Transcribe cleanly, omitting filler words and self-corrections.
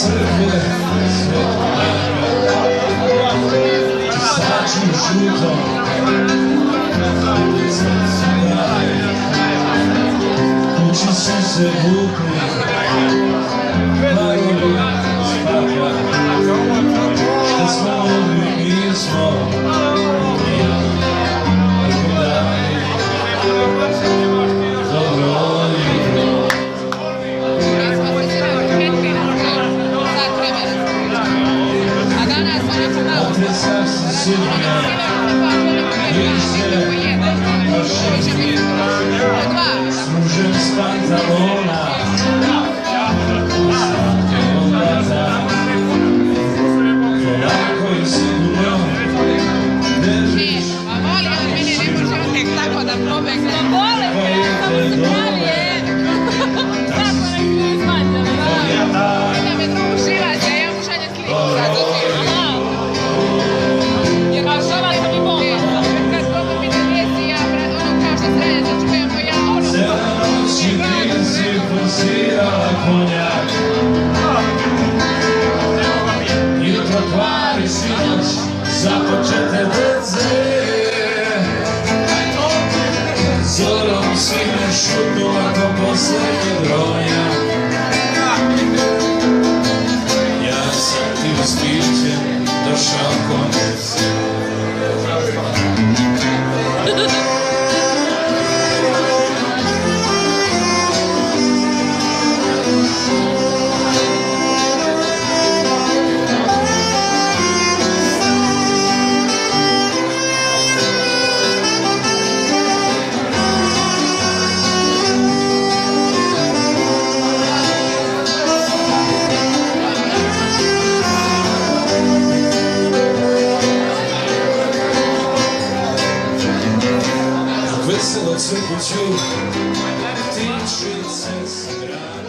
crkve Svetog Marka, čistači u žutom, ulice su dane, kući su se vukli, parovi s paka, što smo mogli mi smo, Služem s pantalona, ustanke obraza, polako i sigurno držiš. Voli, ali meni ne može uvijek tako da pobegne. Vole, samo se pravi je. Tako nek mi izmađamo, da. Da me drugu živac, ja mu šaljem sliku sad za tim. Jer kao šova sam i bomba. Kad zbog mi ne djeci, ja kao što sredje začujemo ja. Cela noć i ti si forsirala konjak, i u trotvari sinoć započete veze. Zorom si me šutnula ko poslednji broja, ja sam ti ustišćen došao konec. Veselo crkuću, tiči se s grana.